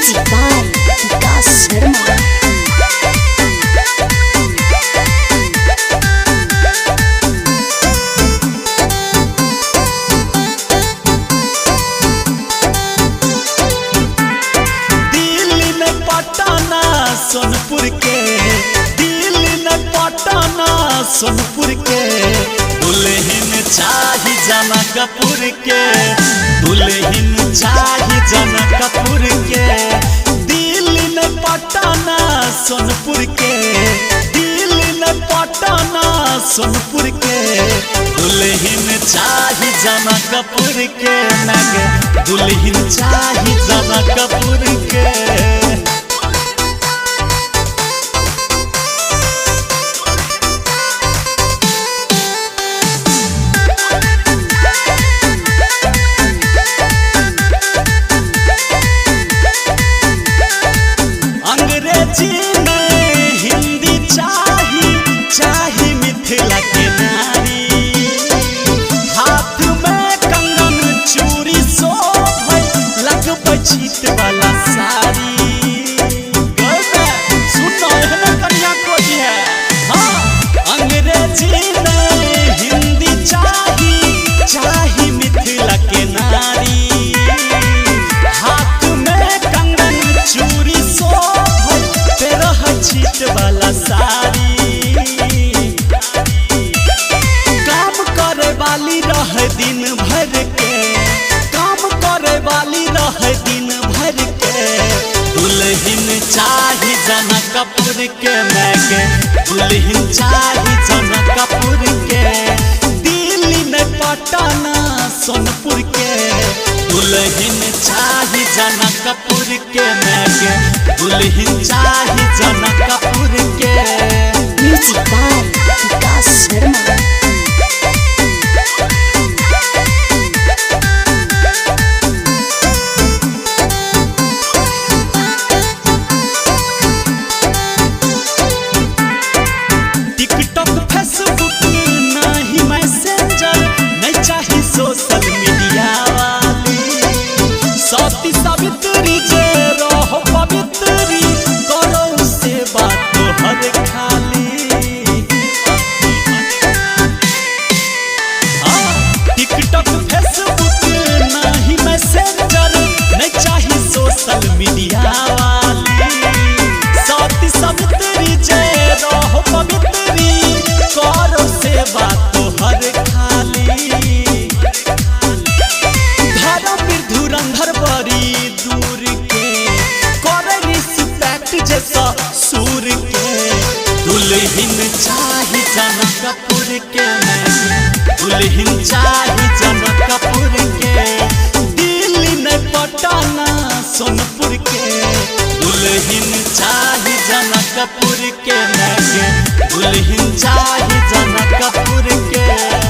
Music by Vikas Sharma. Sonpur के दिल्ली में पटना सोनपुर के दुल्हन चाही जनकपुर के दुल्हन चाही जनकपुर के दिल्ली में पटना सोनपुर के दिल्ली में पटना सोनपुर के दुल्हन चाही जनकपुर के नगे दुल्हन चाही जनकपुर के। अंग्रेजी में हिंदी चाही मिथिला के नारी हाथ में कंगन चूड़ी शोभे लगबै छीट वाला साड़ी सुनो है कन्या कोई है। हाँ अंग्रेजी में हिंदी चाही मिथिला के नारी हाथ में कंगन चूड़ी छीट वाला साड़ी काम करे वाली रह दिन भर के काम करे वाली रह दिन भर के दुल्हन चाही जनकपुर के मैगे दुल्हन चाही जनकपुर के दिल्ली में पटना सोनपुर के दुल्हन चाही जनकपुर के मैगे दुल्हन चाही जनकपुर के। Music by Vikas Sharma. TikTok Facebook नहीं मैसेंजर नहीं चाही सोशल मीडिया वाली सती सावित्री जे रहो पवित्री करो से बात हर खाली। टिकटॉक फेसबुक नहीं मैसेंजर नहीं चाही सोशल मीडिया वाली सती सावित्री जे रहो पवित्री करो से बात हर खाली। धर्मवीर धुरंधर बड़ी दूर के करे रिस्पेक्ट जैसा सूर के दुल्हन चाही जनकपुर के दुल्हन चाही जनकपुर के दिल्ली में पटना सोनपुर के दुल्हन चाही जनकपुर के दुल्हन चाही जनकपुर के।